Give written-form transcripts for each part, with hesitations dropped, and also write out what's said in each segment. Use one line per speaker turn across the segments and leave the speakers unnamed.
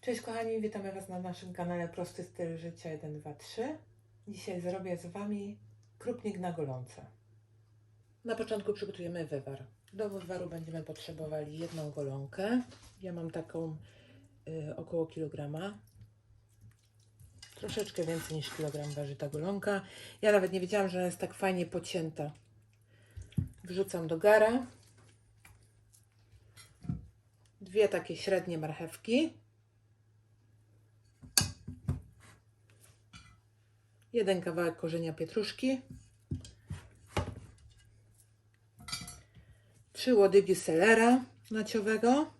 Cześć kochani, witamy Was na naszym kanale Prosty Styl Życia 1, 2, 3. Dzisiaj zrobię z Wami krupnik na golące. Na początku przygotujemy wywar. Do wywaru będziemy potrzebowali jedną golonkę. Ja mam taką około kilograma. Troszeczkę więcej niż kilogram waży ta golonka. Ja nawet nie wiedziałam, że ona jest tak fajnie pocięta. Wrzucam do gara dwie takie średnie marchewki. Jeden kawałek korzenia pietruszki, 3 łodygi selera naciowego,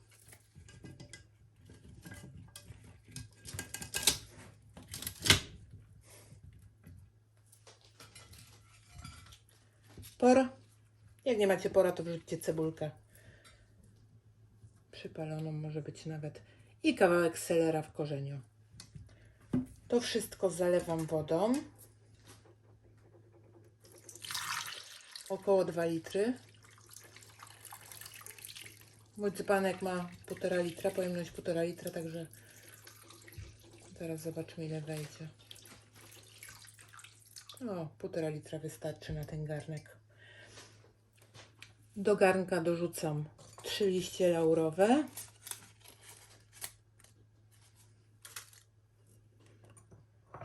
por. Jak nie macie pora, to wrzućcie cebulkę przypaloną, może być nawet, i kawałek selera w korzeniu. To wszystko zalewam wodą, około 2 litry. Mój dzbanek ma 1,5 litra, pojemność 1,5 litra, także zaraz zobaczymy, ile wejdzie. O, 1,5 litra wystarczy na ten garnek. Do garnka dorzucam 3 liście laurowe,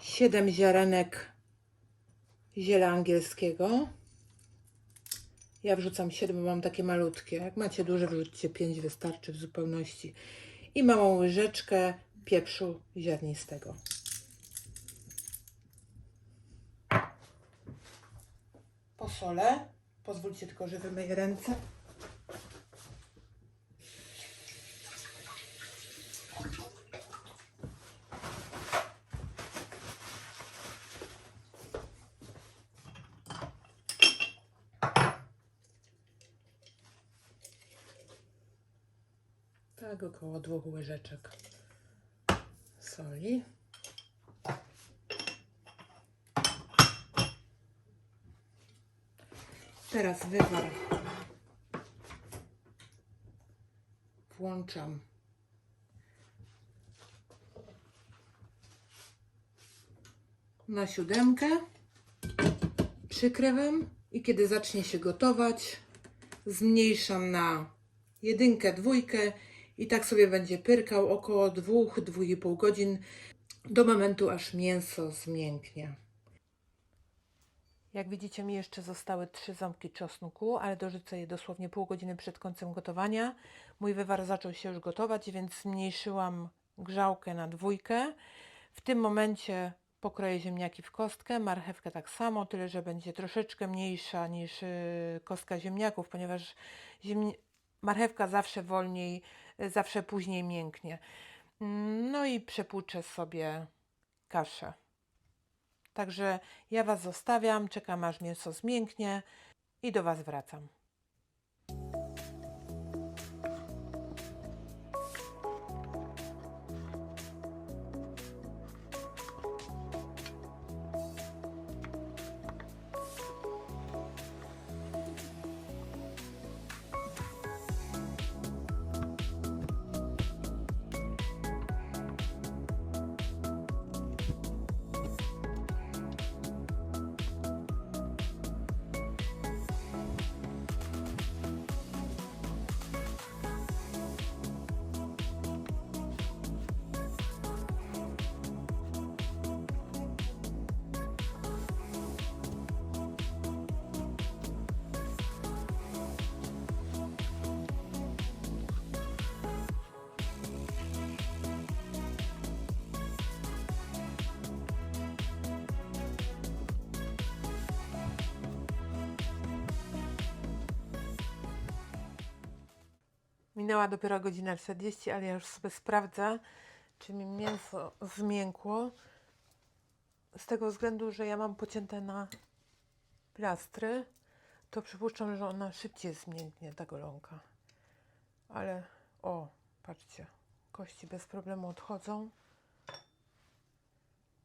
7 ziarenek ziela angielskiego. Ja wrzucam 7, mam takie malutkie. Jak macie duże, wrzućcie 5, wystarczy w zupełności. I małą łyżeczkę pieprzu ziarnistego. Posolę. Pozwólcie tylko, że wymyję ręce. Tak, około 2 łyżeczek soli. Teraz wywar włączam na 7, przykrywam i kiedy zacznie się gotować, zmniejszam na 1, 2 i tak sobie będzie pyrkał około 2-2,5 godzin do momentu, aż mięso zmięknie. Jak widzicie, mi jeszcze zostały 3 ząbki czosnku, ale dorzucę je dosłownie pół godziny przed końcem gotowania. Mój wywar zaczął się już gotować, więc zmniejszyłam grzałkę na 2. W tym momencie pokroję ziemniaki w kostkę, marchewkę tak samo, tyle że będzie troszeczkę mniejsza niż kostka ziemniaków, ponieważ marchewka zawsze później mięknie. No i przepłuczę sobie kaszę. Także ja Was zostawiam, czekam aż mięso zmięknie i do Was wracam. Minęła dopiero godzina 40, ale ja już sobie sprawdzę, czy mi mięso zmiękło. Z tego względu, że ja mam pocięte na plastry, to przypuszczam, że ona szybciej zmięknie, ta golonka. Ale o, patrzcie, kości bez problemu odchodzą.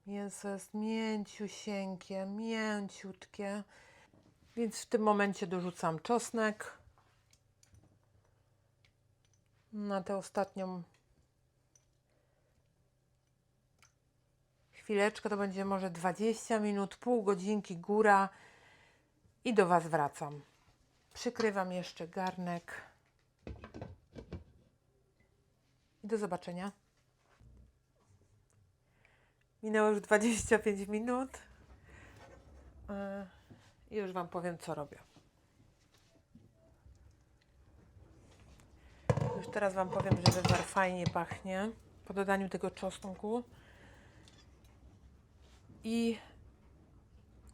Mięso jest mięciusieńkie, mięciutkie. Więc w tym momencie dorzucam czosnek. Na tę ostatnią chwileczkę, to będzie może 20 minut, pół godzinki góra i do Was wracam. Przykrywam jeszcze garnek i do zobaczenia. Minęło już 25 minut i już Wam powiem, co robię. Już teraz Wam powiem, że wywar fajnie pachnie po dodaniu tego czosnku. I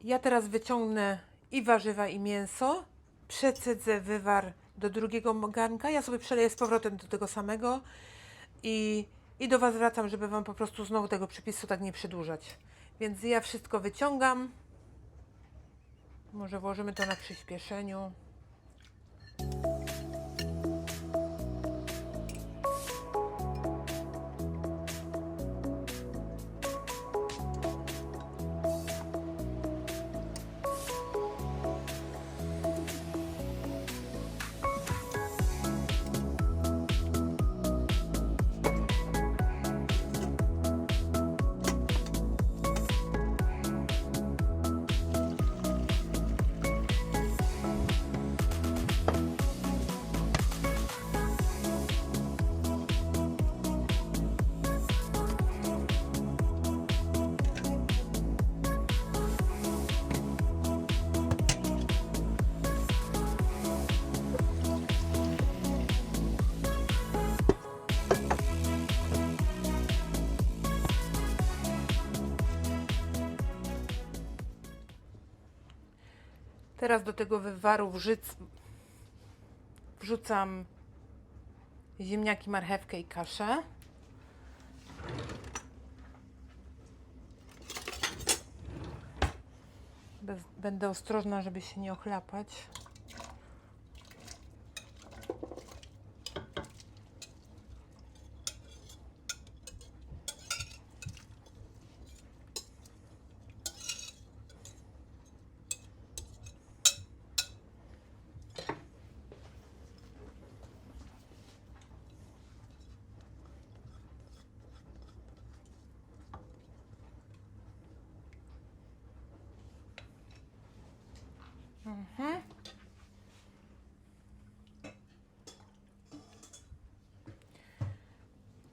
ja teraz wyciągnę i warzywa, i mięso, przecedzę wywar do drugiego garnka, ja sobie przeleję z powrotem do tego samego i do Was wracam, żeby Wam po prostu znowu tego przepisu tak nie przedłużać. Więc ja wszystko wyciągam. Może włożymy to na przyspieszeniu. Teraz do tego wywaru wrzucam ziemniaki, marchewkę i kaszę. Będę ostrożna, żeby się nie ochlapać.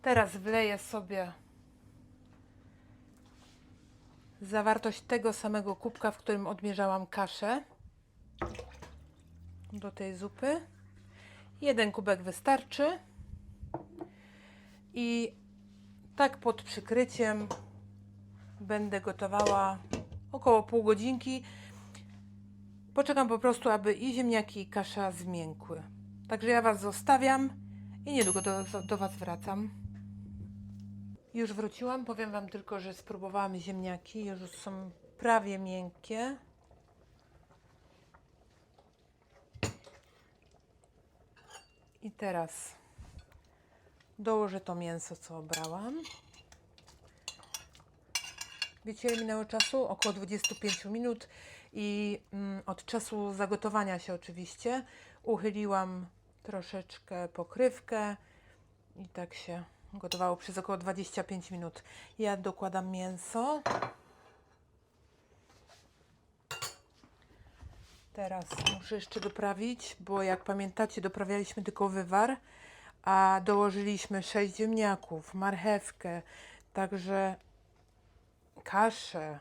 Teraz wleję sobie zawartość tego samego kubka, w którym odmierzałam kaszę do tej zupy. Jeden kubek wystarczy. I tak pod przykryciem będę gotowała około pół godzinki. Poczekam po prostu, aby i ziemniaki, i kasza zmiękły. Także ja Was zostawiam i niedługo do Was wracam. Już wróciłam. Powiem Wam tylko, że spróbowałam ziemniaki. Już są prawie miękkie. I teraz dołożę to mięso, co obrałam. Wiecie, ile minęło czasu? Około 25 minut i od czasu zagotowania się oczywiście uchyliłam troszeczkę pokrywkę i tak się gotowało przez około 25 minut. Ja dokładam mięso. Teraz muszę jeszcze doprawić, bo jak pamiętacie, doprawialiśmy tylko wywar, a dołożyliśmy 6 ziemniaków, marchewkę, także kaszę,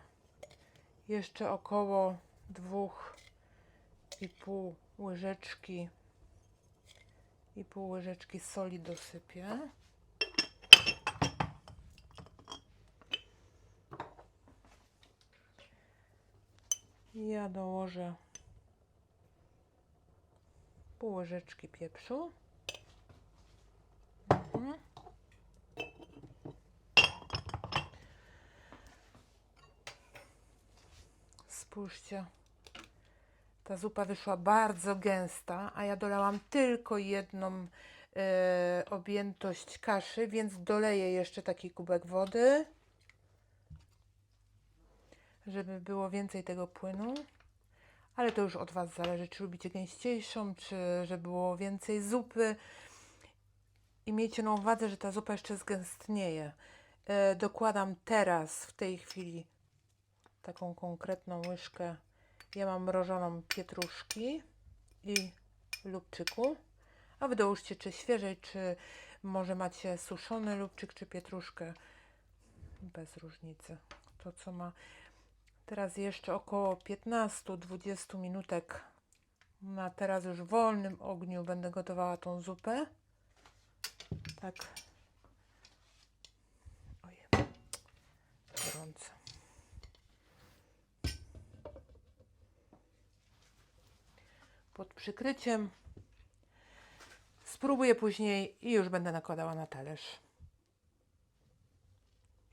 jeszcze około 2,5 łyżeczki soli dosypię. Ja dołożę pół łyżeczki pieprzu. Spójrzcie, ta zupa wyszła bardzo gęsta, a ja dolałam tylko jedną objętość kaszy, więc doleję jeszcze taki kubek wody, żeby było więcej tego płynu. Ale to już od Was zależy, czy lubicie gęściejszą, czy żeby było więcej zupy. I miejcie na uwadze, że ta zupa jeszcze zgęstnieje. Dokładam teraz, w tej chwili, taką konkretną łyżkę. Ja mam mrożoną pietruszki i lubczyku. A wy dołóżcie czy świeżej, czy może macie suszony lubczyk, czy pietruszkę. Bez różnicy. To co ma. Teraz jeszcze około 15-20 minutek na teraz już wolnym ogniu będę gotowała tą zupę. Tak. Ojej. Gorąco. Pod przykryciem. Spróbuję później i już będę nakładała na talerz.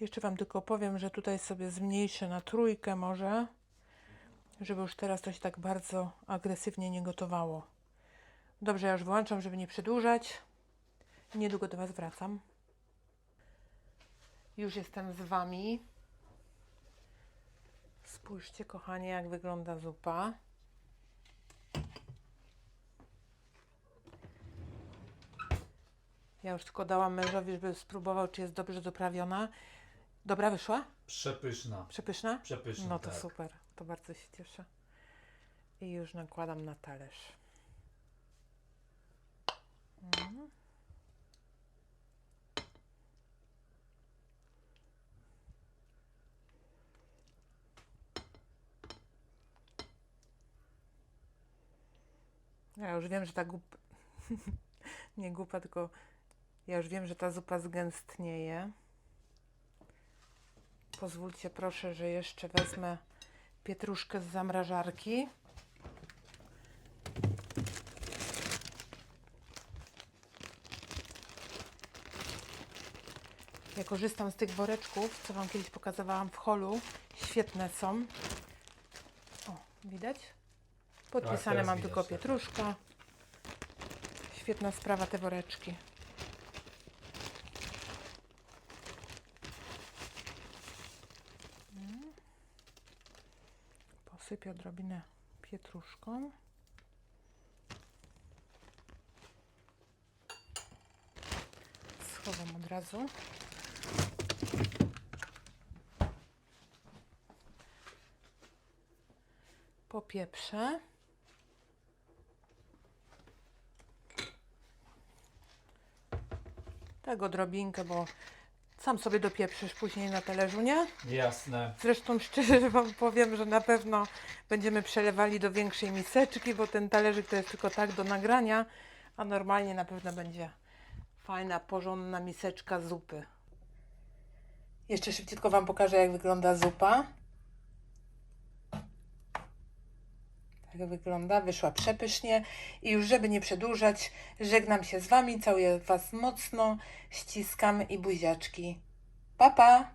Jeszcze Wam tylko powiem, że tutaj sobie zmniejszę na 3 może, żeby już teraz to się tak bardzo agresywnie nie gotowało. Dobrze, ja już wyłączam, żeby nie przedłużać. Niedługo do Was wracam. Już jestem z Wami. Spójrzcie, kochanie, jak wygląda zupa. Ja już tylko dałam mężowi, żeby spróbował, czy jest dobrze doprawiona. Dobra wyszła?
Przepyszna.
Przepyszna?
Przepyszna,
No to
tak.
super, to bardzo się cieszę. I już nakładam na talerz. Ja już wiem, że ta nie gupa, tylko ja już wiem, że ta zupa zgęstnieje. Pozwólcie proszę, że jeszcze wezmę pietruszkę z zamrażarki. Ja korzystam z tych woreczków, co Wam kiedyś pokazywałam w holu. Świetne są. O, widać? Podpisane
teraz
mam
widać,
tylko
tak.
pietruszka. Świetna sprawa te woreczki. Posypię odrobinę pietruszką. Schowam od razu. Popieprzę. Tak odrobinkę, bo sam sobie dopieprzysz później na talerzu, nie?
Jasne.
Zresztą szczerze Wam powiem, że na pewno będziemy przelewali do większej miseczki, bo ten talerzyk to jest tylko tak do nagrania, a normalnie na pewno będzie fajna, porządna miseczka zupy. Jeszcze szybciutko Wam pokażę, jak wygląda zupa. Tak wygląda, wyszła przepysznie i już żeby nie przedłużać, żegnam się z Wami, całuję Was mocno, ściskam i buziaczki. Pa, pa!